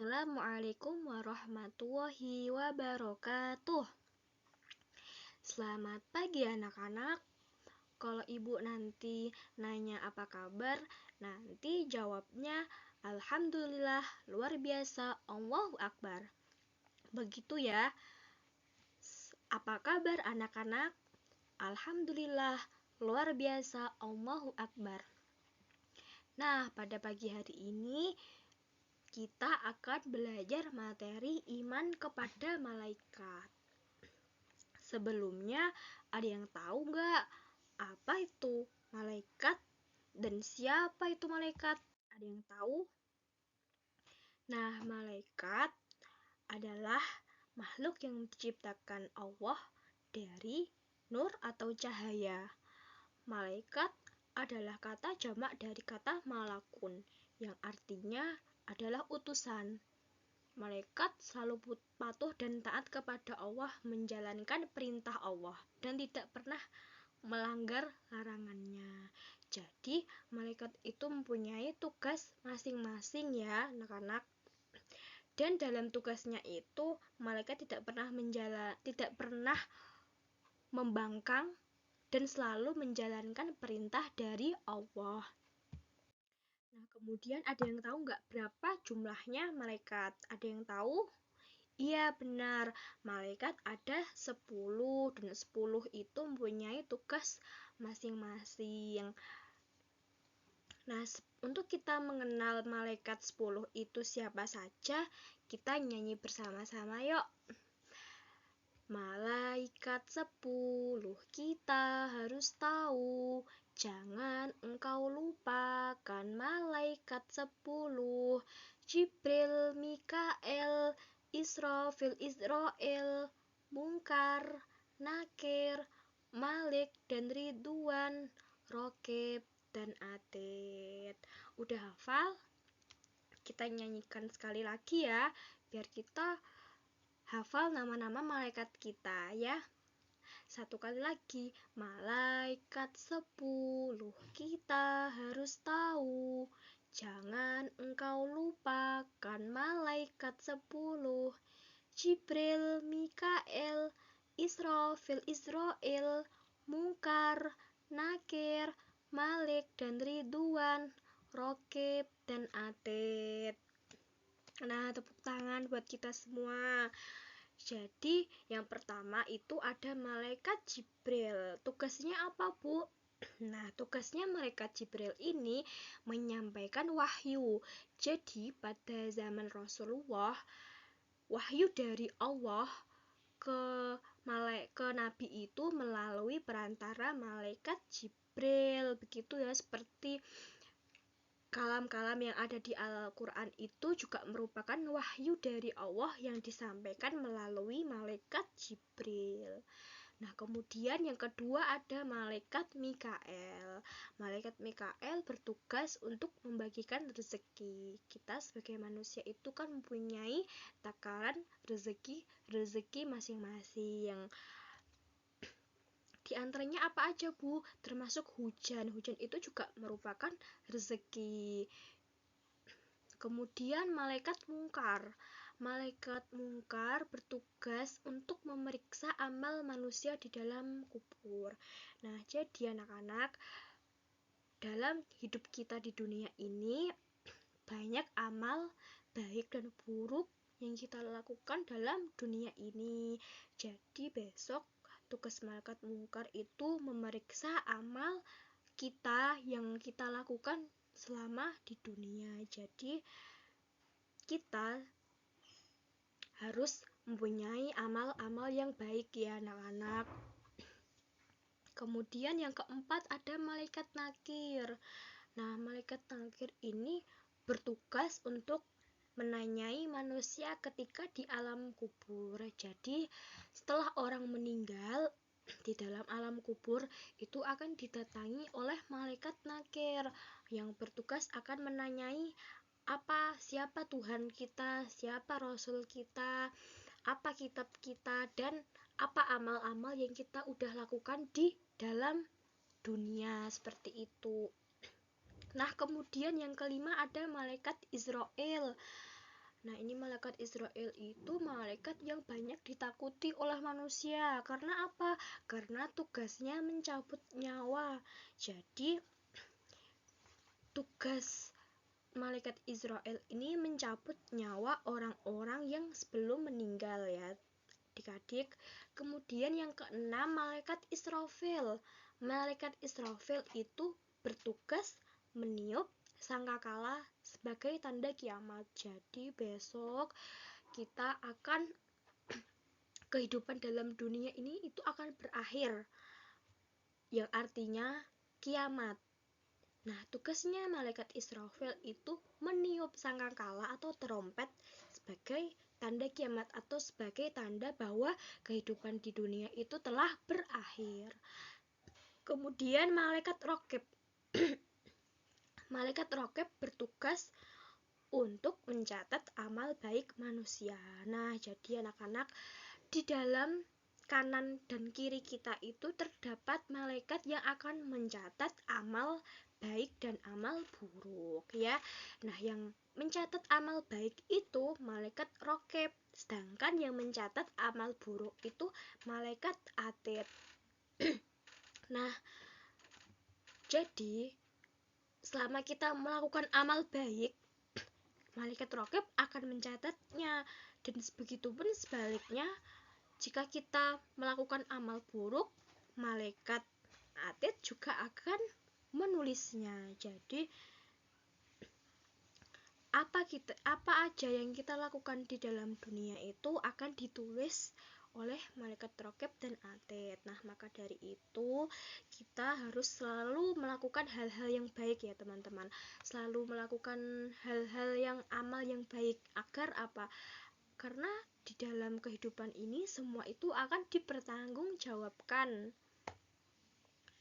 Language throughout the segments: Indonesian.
Assalamualaikum warahmatullahi wabarakatuh. Selamat pagi anak-anak. Kalau ibu nanti nanya apa kabar, nanti jawabnya Alhamdulillah, luar biasa, Allahu Akbar. Begitu ya. Apa kabar anak-anak? Alhamdulillah, luar biasa, Allahu Akbar. Nah, pada pagi hari ini kita akan belajar materi iman kepada malaikat. Sebelumnya, ada yang tahu nggak apa itu malaikat dan siapa itu malaikat? Ada yang tahu? Nah, malaikat adalah makhluk yang diciptakan Allah dari nur atau cahaya. Malaikat adalah kata jamak dari kata malakun, yang artinya adalah utusan. Malaikat selalu patuh dan taat kepada Allah, menjalankan perintah Allah dan tidak pernah melanggar larangannya. Jadi, malaikat itu mempunyai tugas masing-masing ya, anak-anak. Dan dalam tugasnya itu, malaikat tidak pernah membangkang dan selalu menjalankan perintah dari Allah. Nah, kemudian ada yang tahu nggak berapa jumlahnya malaikat? Ada yang tahu? Iya, benar. Malaikat ada 10 dan 10 itu mempunyai tugas masing-masing. Nah, untuk kita mengenal malaikat 10 itu siapa saja, kita nyanyi bersama-sama yuk. Malaikat 10 kita harus tahu, jangan engkau lupakan malaikat 10. Jibril, Mikael, Israfil, Israel, Munkar, Nakir, Malik, dan Ridwan, Rokib, dan Atid. Udah hafal? Kita nyanyikan sekali lagi ya, biar kita hafal nama-nama malaikat kita ya. Satu kali lagi, malaikat 10 kita harus tahu, jangan engkau lupakan malaikat 10. Jibril, Mikael, Israfil, Israel, Munkar, Nakir, Malik, dan Ridwan, Rokib, dan Atid. Nah, tepuk tangan buat kita semua. Jadi, yang pertama itu ada malaikat Jibril. Tugasnya apa, Bu? Nah, tugasnya malaikat Jibril ini menyampaikan wahyu. Jadi, pada zaman Rasulullah, wahyu dari Allah ke Nabi itu melalui perantara malaikat Jibril. Begitu ya, seperti kalam-kalam yang ada di Al-Quran itu juga merupakan wahyu dari Allah yang disampaikan melalui malaikat Jibril. Nah, kemudian yang kedua ada malaikat Mikael. Malaikat Mikael bertugas untuk membagikan rezeki. Kita sebagai manusia itu kan mempunyai takaran rezeki masing-masing. Di antaranya apa aja, Bu? Termasuk hujan. Hujan itu juga merupakan rezeki. Kemudian malaikat mungkar. Malaikat mungkar bertugas untuk memeriksa amal manusia di dalam kubur. Nah, jadi anak-anak, dalam hidup kita di dunia ini banyak amal baik dan buruk yang kita lakukan dalam dunia ini. Jadi besok tugas malaikat mungkar itu memeriksa amal kita yang kita lakukan selama di dunia. Jadi kita harus mempunyai amal-amal yang baik ya anak-anak. Kemudian yang keempat ada malaikat nakir. Nah, malaikat nakir ini bertugas untuk menanyai manusia ketika di alam kubur. Jadi setelah orang meninggal di dalam alam kubur itu akan didatangi oleh malaikat nakir yang bertugas akan menanyai siapa Tuhan kita, siapa Rasul kita, apa kitab kita, dan apa amal-amal yang kita udah lakukan di dalam dunia, seperti itu. Nah, kemudian yang kelima ada malaikat Israel. Nah, ini malaikat Israel itu malaikat yang banyak ditakuti oleh manusia. Karena apa? Karena tugasnya mencabut nyawa. Jadi, tugas malaikat Israel ini mencabut nyawa orang-orang yang sebelum meninggal ya, adik-adik. Kemudian yang keenam, malaikat Israfil. Malaikat Israfil itu bertugas meniup sangkakala sebagai tanda kiamat. Jadi besok kita akan kehidupan dalam dunia ini itu akan berakhir, yang artinya kiamat. Nah, tugasnya malaikat Israfil itu meniup sangkakala atau trompet sebagai tanda kiamat atau sebagai tanda bahwa kehidupan di dunia itu telah berakhir. Kemudian malaikat Raqib. Malaikat Raqib bertugas untuk mencatat amal baik manusia. Nah, jadi anak-anak, di dalam kanan dan kiri kita itu terdapat malaikat yang akan mencatat amal baik dan amal buruk ya. Nah, yang mencatat amal baik itu malaikat Raqib, sedangkan yang mencatat amal buruk itu malaikat Atid. Nah, jadi selama kita melakukan amal baik, malaikat Raqib akan mencatatnya, dan begitupun sebaliknya, jika kita melakukan amal buruk, malaikat Atid juga akan menulisnya. Jadi apa aja yang kita lakukan di dalam dunia itu akan ditulis oleh malaikat Raqib dan Atid. Nah, maka dari itu kita harus selalu melakukan hal-hal yang baik ya teman-teman. Selalu melakukan hal-hal yang amal yang baik. Agar apa? Karena di dalam kehidupan ini semua itu akan dipertanggungjawabkan.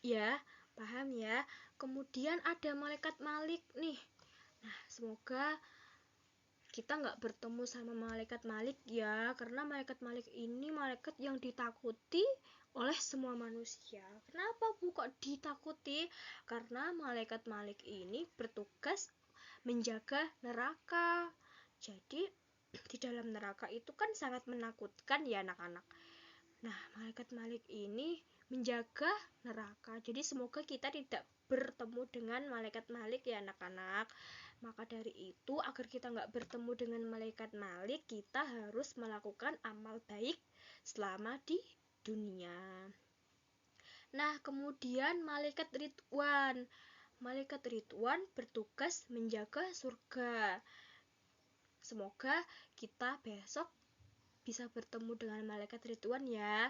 Ya, paham ya? Kemudian ada malaikat Malik nih. Nah, semoga kita nggak bertemu sama malaikat Malik ya, karena malaikat Malik ini malaikat yang ditakuti oleh semua manusia. Kenapa Bu kok ditakuti? Karena malaikat Malik ini bertugas menjaga neraka. Jadi di dalam neraka itu kan sangat menakutkan ya anak-anak. Nah, malaikat Malik ini menjaga neraka. Jadi semoga kita tidak bertemu dengan malaikat Malik ya anak-anak. Maka dari itu, agar kita nggak bertemu dengan malaikat Malik, kita harus melakukan amal baik selama di dunia. Nah, kemudian malaikat Ridwan. Malaikat Ridwan bertugas menjaga surga. Semoga kita besok bisa bertemu dengan malaikat Ridwan ya.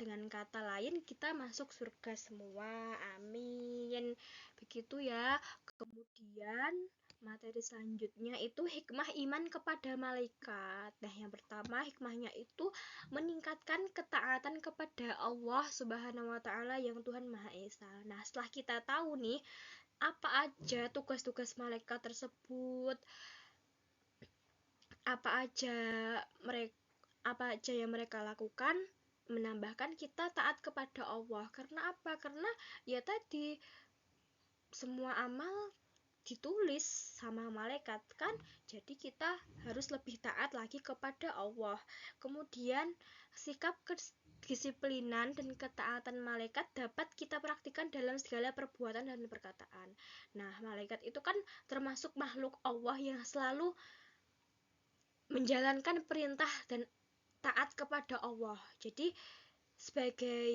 Dengan kata lain, kita masuk surga semua. Amin. Begitu ya. Kemudian materi selanjutnya itu hikmah iman kepada malaikat. Nah, yang pertama hikmahnya itu meningkatkan ketaatan kepada Allah Subhanahu wa taala yang Tuhan Maha Esa. Nah, setelah kita tahu nih apa aja tugas-tugas malaikat tersebut, apa aja yang mereka lakukan, menambahkan kita taat kepada Allah. Karena apa? Karena ya tadi semua amal ditulis sama malaikat kan, jadi kita harus lebih taat lagi kepada Allah. Kemudian sikap kedisiplinan dan ketaatan malaikat dapat kita praktikkan dalam segala perbuatan dan perkataan. Nah, malaikat itu kan termasuk makhluk Allah yang selalu menjalankan perintah dan taat kepada Allah. Jadi sebagai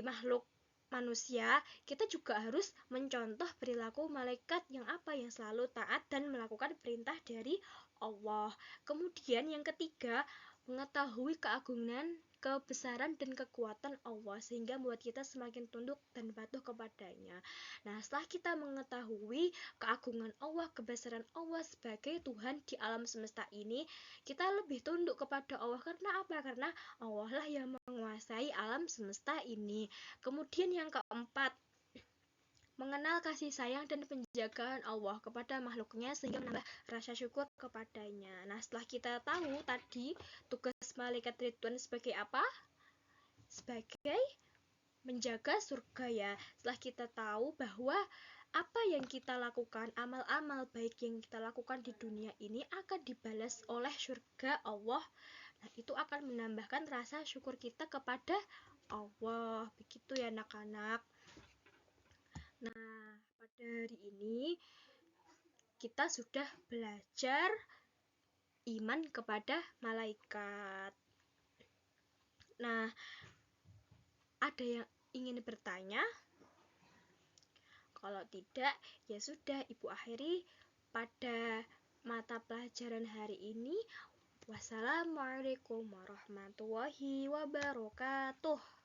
makhluk manusia, kita juga harus mencontoh perilaku malaikat yang selalu taat dan melakukan perintah dari Allah. Kemudian yang ketiga, mengetahui keagungan, kebesaran dan kekuatan Allah sehingga membuat kita semakin tunduk dan patuh kepadanya. Nah, setelah kita mengetahui keagungan Allah, kebesaran Allah sebagai Tuhan di alam semesta ini, kita lebih tunduk kepada Allah. Karena apa? Karena Allah lah yang menguasai alam semesta ini. Kemudian yang keempat, mengenal kasih sayang dan penjagaan Allah kepada makhluknya sehingga menambah rasa syukur kepadanya. Nah, setelah kita tahu tadi tugas malaikat Ridwan sebagai apa? Sebagai menjaga surga ya. Setelah kita tahu bahwa apa yang kita lakukan, amal-amal baik yang kita lakukan di dunia ini akan dibalas oleh surga Allah. Nah, itu akan menambahkan rasa syukur kita kepada Allah. Begitu ya anak-anak. Nah, pada hari ini kita sudah belajar iman kepada malaikat. Nah, ada yang ingin bertanya? Kalau tidak, ya sudah, Ibu akhiri pada mata pelajaran hari ini. Wassalamualaikum warahmatullahi wabarakatuh.